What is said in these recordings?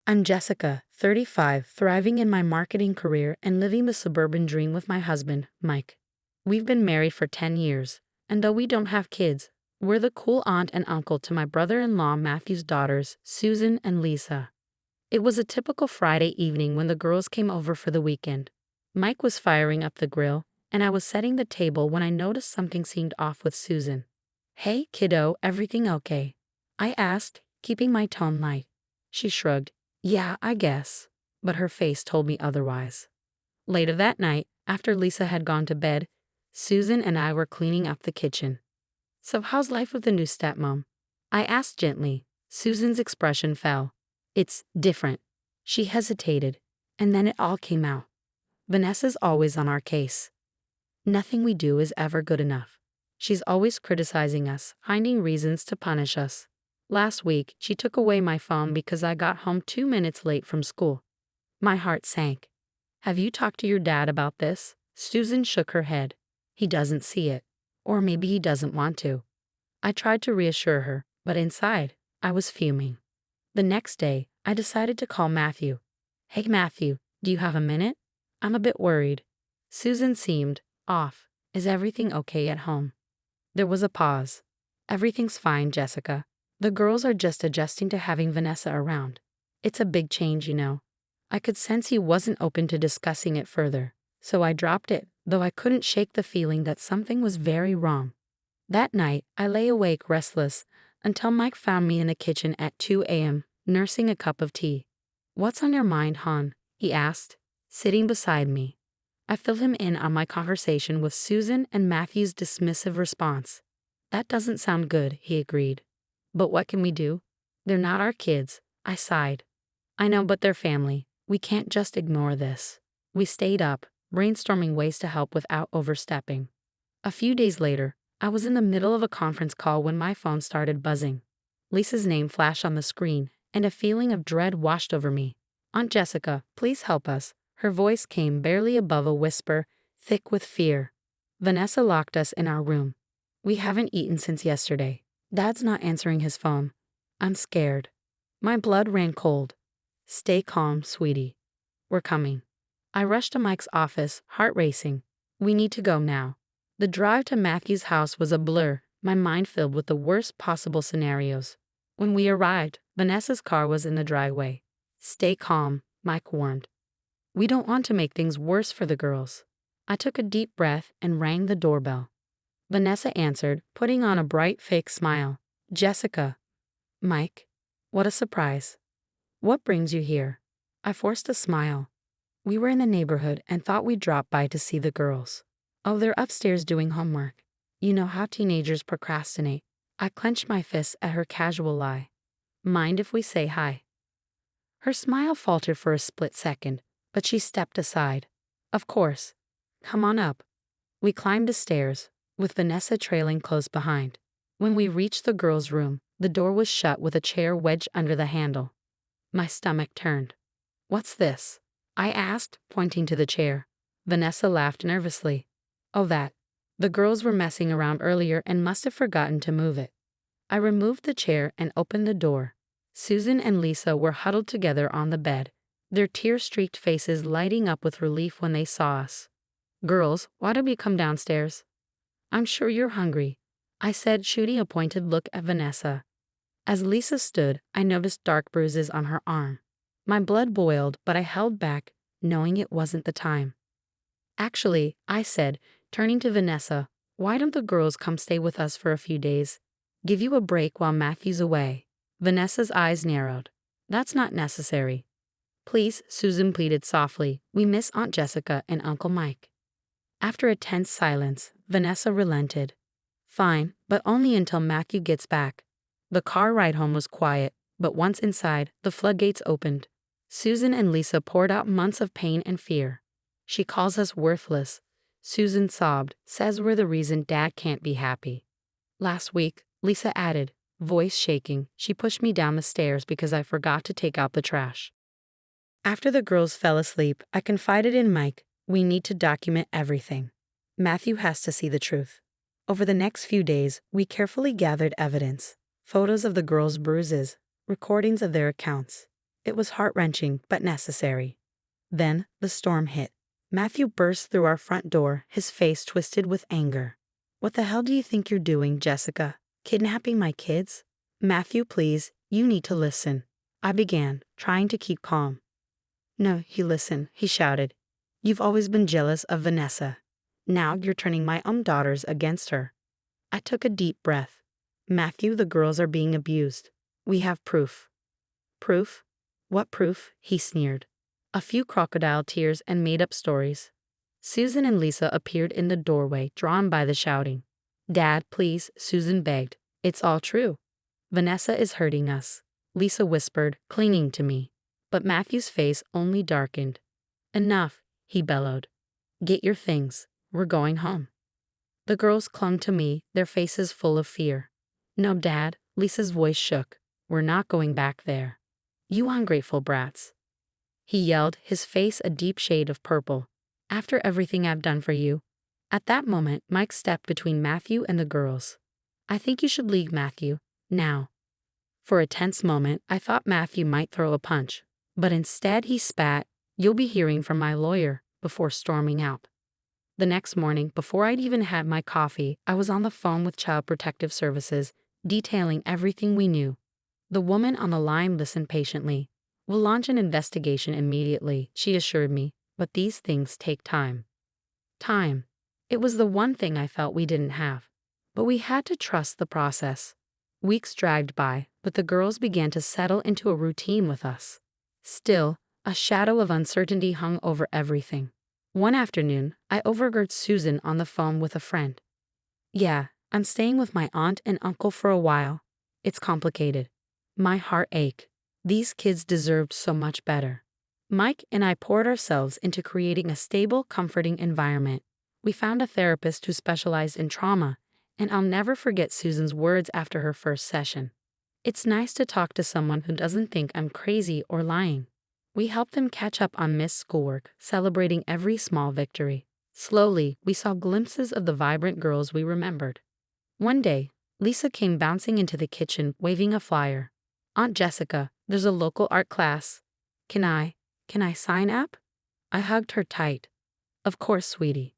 I'm Jessica, 35, thriving in my marketing career and living the suburban dream with my husband, Mike. We've been married for 10 years, and though we don't have kids, we're the cool aunt and uncle to my brother-in-law Matthew's daughters, Susan and Lisa. It was a typical Friday evening when the girls came over for the weekend. Mike was firing up the grill, and I was setting the table when I noticed something seemed off with Susan. "Hey, kiddo, everything okay?" I asked, keeping my tone light. She shrugged. "Yeah, I guess." But her face told me otherwise. Later that night, after Lisa had gone to bed, Susan and I were cleaning up the kitchen. "So how's life with the new stepmom?" I asked gently. Susan's expression fell. "It's different." She hesitated, and then it all came out. "Vanessa's always on our case. Nothing we do is ever good enough. She's always criticizing us, finding reasons to punish us. Last week, she took away my phone because I got home 2 minutes late from school." My heart sank. "Have you talked to your dad about this?" Susan shook her head. "He doesn't see it. Or maybe he doesn't want to." I tried to reassure her, but inside, I was fuming. The next day, I decided to call Matthew. "Hey Matthew, do you have a minute? I'm a bit worried." Susan seemed off. "Is everything okay at home?" There was a pause. "Everything's fine, Jessica. The girls are just adjusting to having Vanessa around. It's a big change, you know." I could sense he wasn't open to discussing it further, so I dropped it, though I couldn't shake the feeling that something was very wrong. That night, I lay awake restless until Mike found me in the kitchen at 2 a.m., nursing a cup of tea. "What's on your mind, hon?" he asked, sitting beside me. I filled him in on my conversation with Susan and Matthew's dismissive response. "That doesn't sound good," he agreed. "But what can we do? They're not our kids." I sighed. "I know, but they're family. We can't just ignore this." We stayed up, brainstorming ways to help without overstepping. A few days later, I was in the middle of a conference call when my phone started buzzing. Lisa's name flashed on the screen, and a feeling of dread washed over me. "Aunt Jessica, please help us." Her voice came barely above a whisper, thick with fear. "Vanessa locked us in our room. We haven't eaten since yesterday. Dad's not answering his phone. I'm scared." My blood ran cold. "Stay calm, sweetie. We're coming." I rushed to Mike's office, heart racing. "We need to go now." The drive to Matthew's house was a blur, my mind filled with the worst possible scenarios. When we arrived, Vanessa's car was in the driveway. "Stay calm," Mike warned. "We don't want to make things worse for the girls." I took a deep breath and rang the doorbell. Vanessa answered, putting on a bright fake smile. "Jessica." "Mike." What a surprise. "What brings you here?" I forced a smile. "We were in the neighborhood and thought we'd drop by to see the girls." "Oh, they're upstairs doing homework." You know how teenagers procrastinate. I clenched my fists at her casual lie. "Mind if we say hi?" Her smile faltered for a split second, but she stepped aside. "Of course. Come on up." We climbed the stairs, with Vanessa trailing close behind. When we reached the girls' room, the door was shut with a chair wedged under the handle. My stomach turned. "What's this?" I asked, pointing to the chair. Vanessa laughed nervously. "Oh, that. The girls were messing around earlier and must have forgotten to move it." I removed the chair and opened the door. Susan and Lisa were huddled together on the bed, their tear-streaked faces lighting up with relief when they saw us. "Girls, why don't we come downstairs?" "I'm sure you're hungry," I said, shooting a pointed look at Vanessa. As Lisa stood, I noticed dark bruises on her arm. My blood boiled, but I held back, knowing it wasn't the time. "Actually," I said, turning to Vanessa, "why don't the girls come stay with us for a few days? Give you a break while Matthew's away." Vanessa's eyes narrowed. "That's not necessary." "Please," Susan pleaded softly, "we miss Aunt Jessica and Uncle Mike." After a tense silence, Vanessa relented. "Fine, but only until Matthew gets back." The car ride home was quiet, but once inside, the floodgates opened. Susan and Lisa poured out months of pain and fear. "She calls us worthless," Susan sobbed, "says we're the reason Dad can't be happy." Last week, Lisa added, voice shaking, she pushed me down the stairs because I forgot to take out the trash. After the girls fell asleep, I confided in Mike, "We need to document everything. Matthew has to see the truth." Over the next few days, we carefully gathered evidence. Photos of the girls' bruises, recordings of their accounts. It was heart-wrenching, but necessary. Then, the storm hit. Matthew burst through our front door, his face twisted with anger. "What the hell do you think you're doing, Jessica? Kidnapping my kids?" "Matthew, please, you need to listen," I began, trying to keep calm. "No, you listen," he shouted. "You've always been jealous of Vanessa. Now you're turning my own daughters against her." I took a deep breath. "Matthew, the girls are being abused. We have proof." "Proof? What proof?" he sneered. A few crocodile tears and made-up stories. Susan and Lisa appeared in the doorway, drawn by the shouting. "Dad, please," Susan begged. "It's all true. Vanessa is hurting us," Lisa whispered, clinging to me. But Matthew's face only darkened. "Enough," he bellowed. "Get your things. We're going home." The girls clung to me, their faces full of fear. "No, Dad," Lisa's voice shook. "We're not going back there. You ungrateful brats," he yelled, his face a deep shade of purple. "After everything I've done for you." At that moment, Mike stepped between Matthew and the girls. "I think you should leave, Matthew. Now." For a tense moment, I thought Matthew might throw a punch, but instead he spat, "You'll be hearing from my lawyer," before storming out. The next morning, before I'd even had my coffee, I was on the phone with Child Protective Services, detailing everything we knew. The woman on the line listened patiently. "We'll launch an investigation immediately," she assured me, "but these things take time." Time. It was the one thing I felt we didn't have. But we had to trust the process. Weeks dragged by, but the girls began to settle into a routine with us. Still, a shadow of uncertainty hung over everything. One afternoon, I overheard Susan on the phone with a friend. "Yeah, I'm staying with my aunt and uncle for a while. It's complicated." My heart ached. These kids deserved so much better. Mike and I poured ourselves into creating a stable, comforting environment. We found a therapist who specialized in trauma, and I'll never forget Susan's words after her first session. "It's nice to talk to someone who doesn't think I'm crazy or lying." We helped them catch up on missed schoolwork, celebrating every small victory. Slowly, we saw glimpses of the vibrant girls we remembered. One day, Lisa came bouncing into the kitchen, waving a flyer. "Aunt Jessica, there's a local art class. Can I sign up?" I hugged her tight. "Of course, sweetie."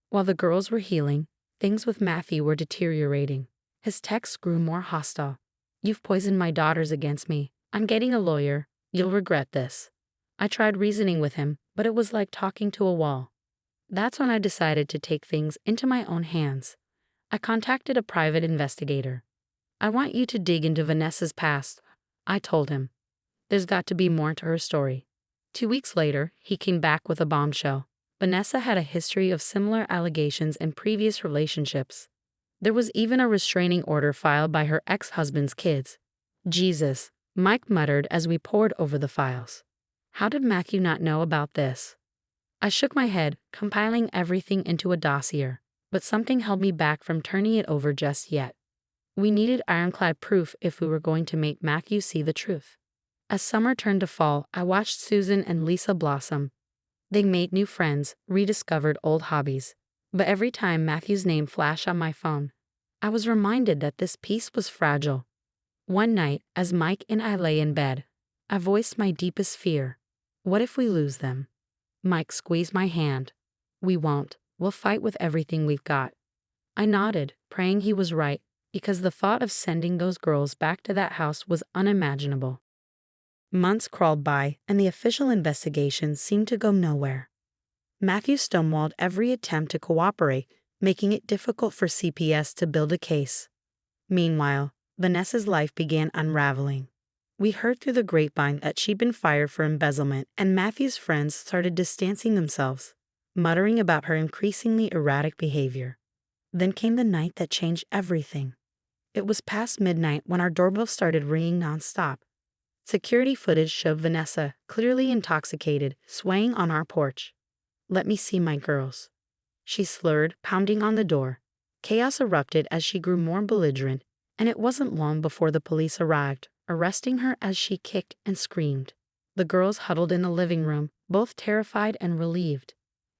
While the girls were healing, things with Matthew were deteriorating. His texts grew more hostile. "You've poisoned my daughters against me. I'm getting a lawyer. You'll regret this." I tried reasoning with him, but it was like talking to a wall. That's when I decided to take things into my own hands. I contacted a private investigator. "I want you to dig into Vanessa's past," I told him. "There's got to be more to her story." 2 weeks later, he came back with a bombshell. Vanessa had a history of similar allegations in previous relationships. There was even a restraining order filed by her ex-husband's kids. "Jesus," Mike muttered as we pored over the files. How did Matthew not know about this? I shook my head, compiling everything into a dossier, but something held me back from turning it over just yet. We needed ironclad proof if we were going to make Matthew see the truth. As summer turned to fall, I watched Susan and Lisa blossom. They made new friends, rediscovered old hobbies. But every time Matthew's name flashed on my phone, I was reminded that this peace was fragile. One night, as Mike and I lay in bed, I voiced my deepest fear. What if we lose them? Mike squeezed my hand. "We won't. We'll fight with everything we've got." I nodded, praying he was right, because the thought of sending those girls back to that house was unimaginable. Months crawled by, and the official investigation seemed to go nowhere. Matthew stonewalled every attempt to cooperate, making it difficult for CPS to build a case. Meanwhile, Vanessa's life began unraveling. We heard through the grapevine that she'd been fired for embezzlement, and Matthew's friends started distancing themselves, muttering about her increasingly erratic behavior. Then came the night that changed everything. It was past midnight when our doorbell started ringing nonstop. Security footage showed Vanessa, clearly intoxicated, swaying on our porch. "Let me see my girls," she slurred, pounding on the door. Chaos erupted as she grew more belligerent, and it wasn't long before the police arrived, arresting her as she kicked and screamed. The girls huddled in the living room, both terrified and relieved.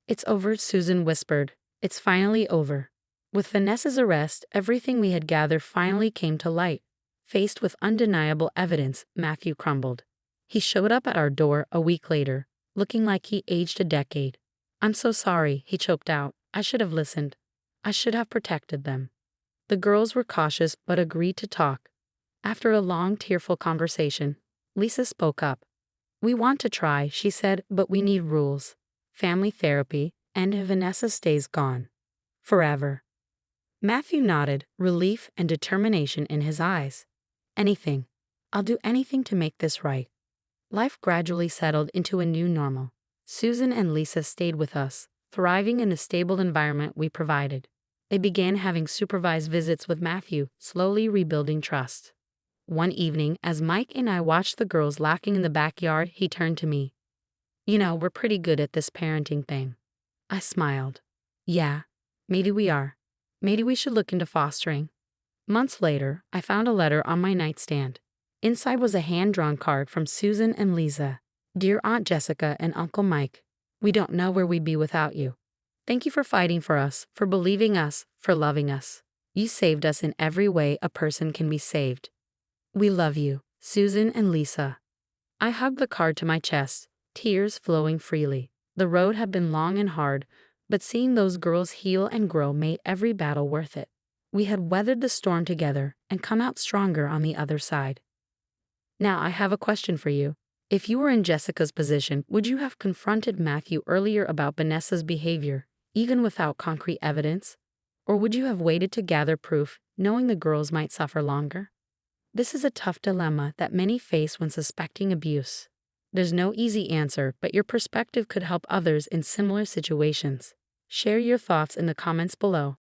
"It's over," Susan whispered. "It's finally over." With Vanessa's arrest, everything we had gathered finally came to light. Faced with undeniable evidence, Matthew crumbled. He showed up at our door a week later, looking like he aged a decade. "I'm so sorry," he choked out. "I should have listened. I should have protected them." The girls were cautious but agreed to talk. After a long, tearful conversation, Lisa spoke up. "We want to try," she said, "but we need rules. Family therapy, and if Vanessa stays gone. Forever." Matthew nodded, relief and determination in his eyes. "Anything. I'll do anything to make this right." Life gradually settled into a new normal. Susan and Lisa stayed with us, thriving in the stable environment we provided. They began having supervised visits with Matthew, slowly rebuilding trust. One evening, as Mike and I watched the girls laughing in the backyard, he turned to me. "You know, we're pretty good at this parenting thing." I smiled. "Yeah, maybe we are. Maybe we should look into fostering." Months later, I found a letter on my nightstand. Inside was a hand-drawn card from Susan and Lisa. "Dear Aunt Jessica and Uncle Mike, we don't know where we'd be without you. Thank you for fighting for us, for believing us, for loving us. You saved us in every way a person can be saved. We love you, Susan and Lisa." I hugged the card to my chest, tears flowing freely. The road had been long and hard, but seeing those girls heal and grow made every battle worth it. We had weathered the storm together and come out stronger on the other side. Now I have a question for you. If you were in Jessica's position, would you have confronted Matthew earlier about Vanessa's behavior, even without concrete evidence? Or would you have waited to gather proof, knowing the girls might suffer longer? This is a tough dilemma that many face when suspecting abuse. There's no easy answer, but your perspective could help others in similar situations. Share your thoughts in the comments below.